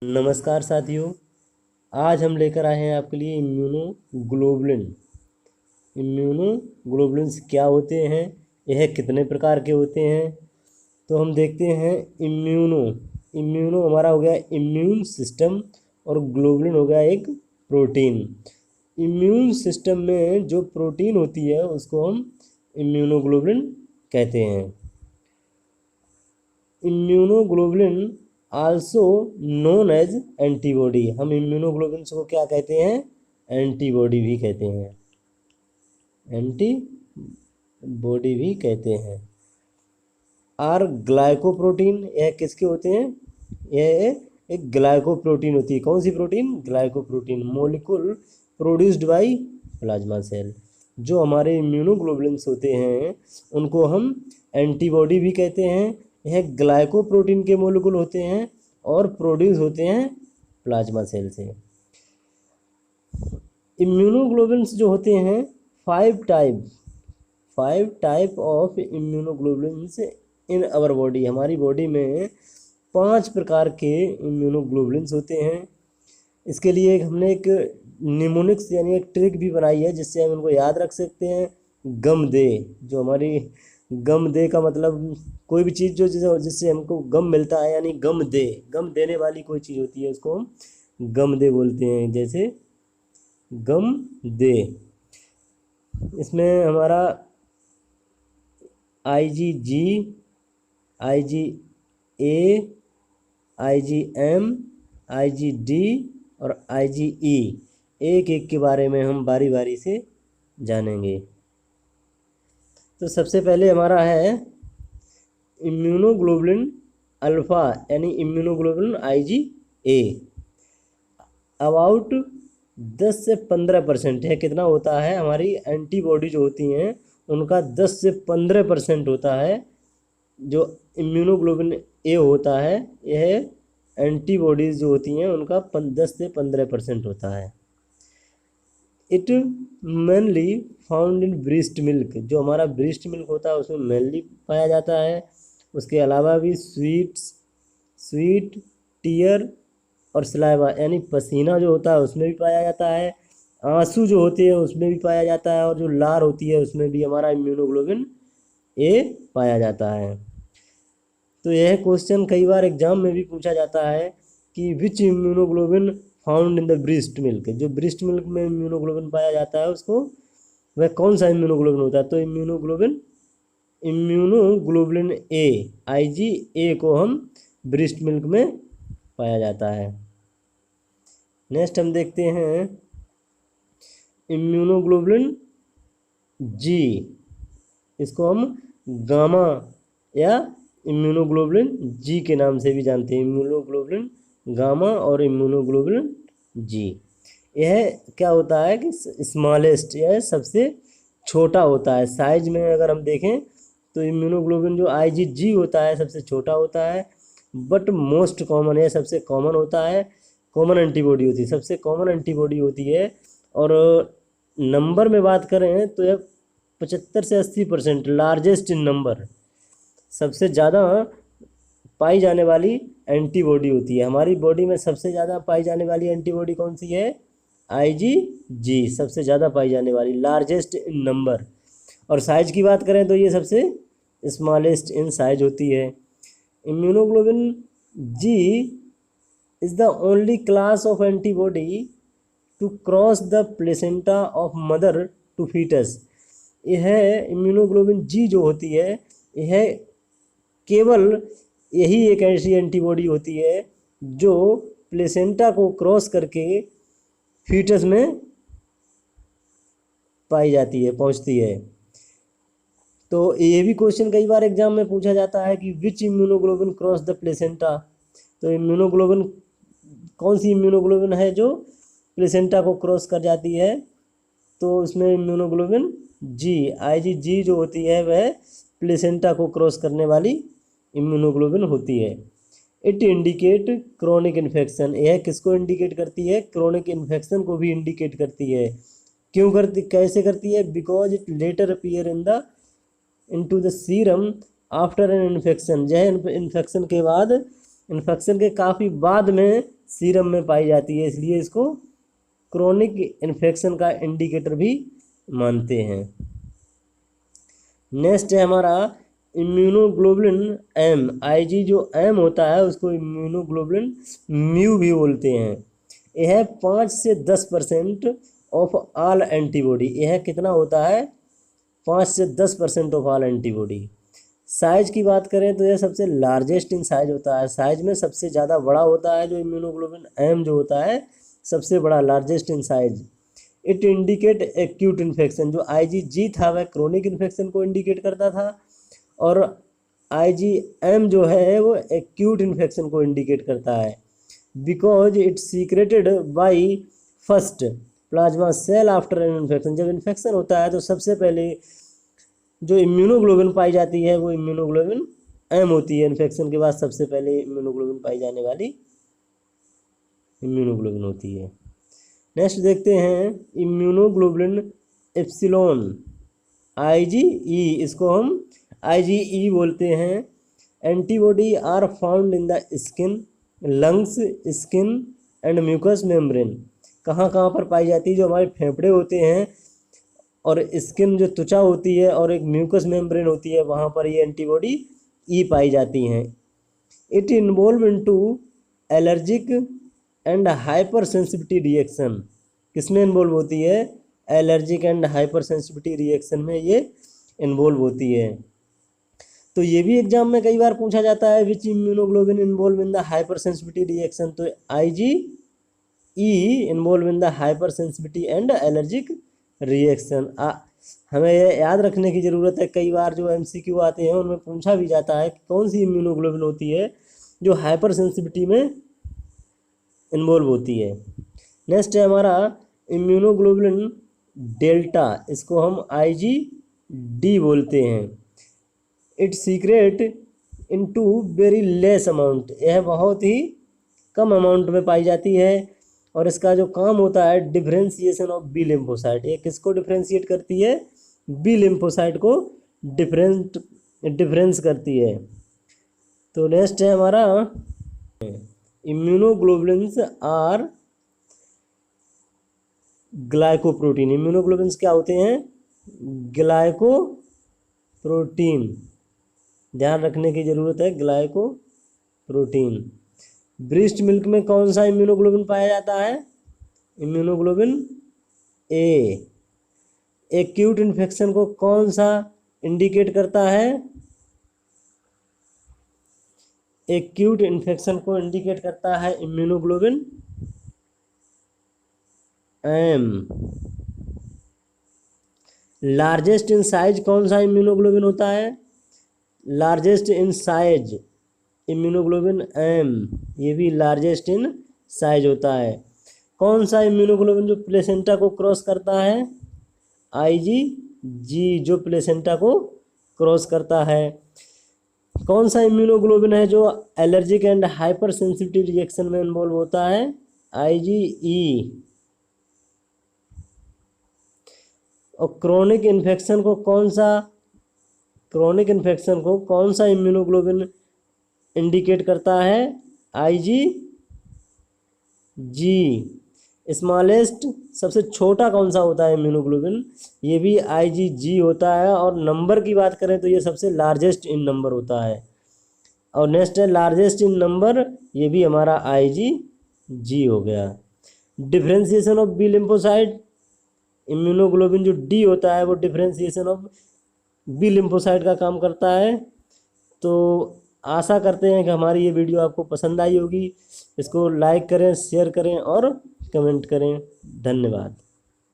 नमस्कार साथियों, आज हम लेकर आए हैं आपके लिए इम्यूनोग्लोबुलिन। इम्यूनोग्लोबुलिन्स क्या होते हैं, यह कितने प्रकार के होते हैं, तो हम देखते हैं। इम्यूनो हमारा हो गया इम्यून सिस्टम और ग्लोबुलिन हो गया एक प्रोटीन। इम्यून सिस्टम में जो प्रोटीन होती है उसको हम इम्यूनोग्लोबुलिन कहते हैं। Immunoglobulin also known as antibody, हम इम्यूनोग्लोबुलिन को क्या कहते हैं, एंटीबॉडी भी कहते हैं, एंटीबॉडी भी कहते हैं। आर ग्लाइकोप्रोटीन, यह किसके होते हैं, यह एक ग्लाइकोप्रोटीन होती है। कौन सी protein, glycoprotein. Molecule produced by plasma cell, जो हमारे इम्यूनोग्लोबुलिन्स होते हैं उनको हम एंटीबॉडी भी कहते हैं। यह ग्लाइकोप्रोटीन के मोलिकुल होते हैं और प्रोड्यूस होते हैं प्लाज्मा सेल से। इम्यूनोग्लोबुलिन्स जो होते हैं, five type of immunoglobulins in our body, हमारी बॉडी में 5 प्रकार के इम्यूनोग्लोबुलिन्स होते हैं। इसके लिए हमने एक निमोनिक्स यानी एक ट्रिक भी बनाई है जिससे हम इनको याद रख सकते हैं। गम दे, जो हमारी गम दे का मतलब कोई भी चीज़ जो जिससे हमको गम मिलता है, यानी गम देने वाली कोई चीज़ होती है उसको हम गम दे बोलते हैं। जैसे गम दे, इसमें हमारा IgG, IgA, IgM, IgD और IgE, एक एक के बारे में हम बारी बारी से जानेंगे। तो सबसे पहले हमारा है इम्यूनोग्लोबुलिन अल्फा यानी इम्यूनोग्लोबुलिन IgA। अबाउट 10 से 15% है, कितना होता है, हमारी एंटीबॉडी जो होती हैं उनका 10 से 15% होता है। जो इम्यूनोग्लोबुलिन A होता है, यह एंटीबॉडीज़ जो होती हैं उनका 10 से 15% होता है। It mainly found in breast milk, जो हमारा ब्रेस्ट मिल्क होता है उसमें मेनली पाया जाता है। उसके अलावा भी स्वीट टीयर और सलाइवा यानी पसीना जो होता है उसमें भी पाया जाता है। आंसू जो होते हैं उसमें भी पाया जाता है, और जो लार होती है उसमें भी हमारा इम्यूनोग्लोबुलिन A पाया जाता है। तो यह क्वेश्चन कई बार एग्जाम में भी पूछा जाता है कि which immunoglobulin found in the breast milk, जो ब्रेस्ट मिल्क में इम्यूनोग्लोबुलिन पाया जाता है उसको वह कौन सा इम्यूनोग्लोबुलिन होता है। तो इम्यूनोग्लोबुलिन A IgA को हम ब्रेस्ट मिल्क में पाया जाता है। नेक्स्ट हम देखते हैं इम्यूनोग्लोबुलिन G, इसको हम गामा या इम्यूनोग्लोबुलिन G के नाम से भी जानते हैं। इम्यूनोग्लोबुलिन गामा और इम्यूनोग्लोबुलिन G, यह क्या होता है कि स्मॉलेस्ट, यह सबसे छोटा होता है। साइज में अगर हम देखें तो इम्यूनोग्लोबुलिन जो IgG होता है सबसे छोटा होता है, बट मोस्ट कॉमन है, सबसे कॉमन होता है, कॉमन एंटीबॉडी होती है, सबसे कॉमन एंटीबॉडी होती है। और नंबर में बात करें तो यह 75 से 80% लार्जेस्ट इन नंबर, सबसे ज़्यादा पाई जाने वाली एंटीबॉडी होती है। हमारी बॉडी में सबसे ज़्यादा पाई जाने वाली एंटीबॉडी कौन सी है, IgG, सबसे ज़्यादा पाई जाने वाली, लार्जेस्ट इन नंबर। और साइज की बात करें तो ये सबसे स्मॉलेस्ट इन साइज होती है। Immunoglobulin G is the only class of antibody to cross the placenta of mother to foetus. यह इम्यूनोग्लोबुलिन G जो होती है, यह केवल यही एक ऐसी एंटीबॉडी होती है जो प्लेसेंटा को क्रॉस करके फीटस में पाई जाती है, पहुंचती है। तो ये भी क्वेश्चन कई बार एग्जाम में पूछा जाता है कि which immunoglobulin cross the placenta. तो इम्यूनोग्लोबुलिन कौन सी इम्यूनोग्लोबुलिन है जो प्लेसेंटा को क्रॉस कर जाती है, तो उसमें इम्यूनोग्लोबुलिन G IgG जो होती है वह प्लेसेंटा को क्रॉस करने वाली इम्यूनोग्लोबुलिन होती है। इट इंडिकेट क्रोनिक इन्फेक्शन, यह किसको इंडिकेट करती है, क्रोनिक इन्फेक्शन को भी इंडिकेट करती है। क्यों करती, कैसे करती है, because it later appear into the serum after an infection, यह इन्फेक्शन के बाद, इन्फेक्शन के काफ़ी बाद में सीरम में पाई जाती है, इसलिए इसको क्रोनिक इन्फेक्शन का इंडिकेटर भी मानते हैं। नेक्स्ट है हमारा इम्यूनोग्लोबुलिन एम। आईजी जो एम होता है उसको इम्यूनोग्लोबुलिन म्यू भी बोलते हैं। यह 5 से 10% ऑफ ऑल एंटीबॉडी। यह कितना होता है? 5 से 10% ऑफ ऑल एंटीबॉडी। साइज की बात करें तो यह सबसे लार्जेस्ट इन साइज होता है। साइज में सबसे ज़्यादा बड़ा होता है जो इम्यूनोग्लोबुलिन एम जो होता है, सबसे बड़ा, largest in size. It indicate acute infection. जो आईजीजी था वह क्रोनिक इन्फेक्शन को इंडिकेट करता था, और आईजीएम जो है वो एक्यूट इन्फेक्शन को इंडिकेट करता है। Because it secreted by first plasma cell after an infection. जब इन्फेक्शन होता है तो सबसे पहले जो इम्यूनोग्लोबिन पाई जाती है वो इम्यूनोग्लोबिन एम होती है। इन्फेक्शन के बाद सबसे पहले इम्यूनोग्लोबिन पाई जाने वाली इम्यूनोग्लोबिन होती है। नेक्स्ट देखते हैं इम्यूनोग्लोबुलिन एप्सिलॉन आईजीई। इसको हम आईजीई बोलते हैं। Antibody are found in the skin, lungs, skin and mucous membrane. कहाँ कहाँ पर पाई जाती है? जो हमारे फेफड़े होते हैं और स्किन जो त्वचा होती है और एक म्यूकस मेम्ब्रेन होती है, वहाँ पर ये एंटीबॉडी ई पाई जाती हैं। It involve into allergic and hyper sensitivity reaction. किसमें इन्वॉल्व होती है? Allergic and hyper sensitivity reaction में ये इन्वॉल्व होती है। तो ये भी एग्जाम में कई बार पूछा जाता है, which immunoglobin involve in the hyper sensitivity reaction. तो IgE involve in the hyper sensitivity and allergic reaction. हमें यह याद रखने की ज़रूरत है, कई बार जो एमसीक्यू आते हैं उनमें पूछा भी जाता है कि कौन सी इम्यूनोग्लोबिन होती है जो हाइपर सेंसिटिविटी में इन्वॉल्व होती है। नेक्स्ट है हमारा इम्यूनोग्लोबुलिन डेल्टा। इसको हम आईजीडी बोलते हैं। It secret into very less amount. यह बहुत ही कम अमाउंट में पाई जाती है, और इसका जो काम होता है डिफरेंशिएशन ऑफ बी लिम्फोसाइट। ये किसको डिफरेंशिएट करती है? बी लिम्फोसाइट को डिफरेंस करती है। तो नेक्स्ट है हमारा इम्यूनोग्लोबुलिन्स आर ग्लाइकोप्रोटीन। इम्यूनोग्लोबुलिन्स क्या होते हैं? ग्लाइकोप्रोटीन। ध्यान रखने की ज़रूरत है, ग्लाइकोप्रोटीन। ब्रेस्ट मिल्क में कौन सा इम्यूनोग्लोबिन पाया जाता है? इम्यूनोग्लोबिन ए। एक्यूट इन्फेक्शन को कौन सा इंडिकेट करता है? एक्यूट इन्फेक्शन को इंडिकेट करता है immunoglobulin M. Largest in size कौन सा इम्यूनोग्लोबिन होता है? Largest in size immunoglobulin M. ये भी लार्जेस्ट इन साइज होता है। कौन सा इम्यूनोग्लोबिन जो प्लेसेंटा को क्रॉस करता है? आईजीजी जो प्लेसेंटा को क्रॉस करता है। कौन सा इम्यूनोग्लोबिन है जो allergic and hyper sensitive reaction में इन्वॉल्व होता है? आईजीई। और क्रोनिक इन्फेक्शन को कौन सा इम्यूनोग्लोबिन इंडिकेट करता है? आईजीजी। स्मॉलेस्ट सबसे छोटा कौन सा होता है इम्यूनोग्लोबिन? ये भी आईजीजी होता है। और नंबर की बात करें तो ये सबसे लार्जेस्ट इन नंबर होता है। और नेक्स्ट है लार्जेस्ट इन नंबर, ये भी हमारा आईजीजी हो गया। Differentiation of B lymphocyte. Immunoglobulin जो डी होता है वो डिफरेंशिएशन ऑफ बी लिम्फोसाइट का काम करता है। तो आशा करते हैं कि हमारी ये वीडियो आपको पसंद आई होगी। इसको लाइक करें, शेयर करें और कमेंट करें। धन्यवाद।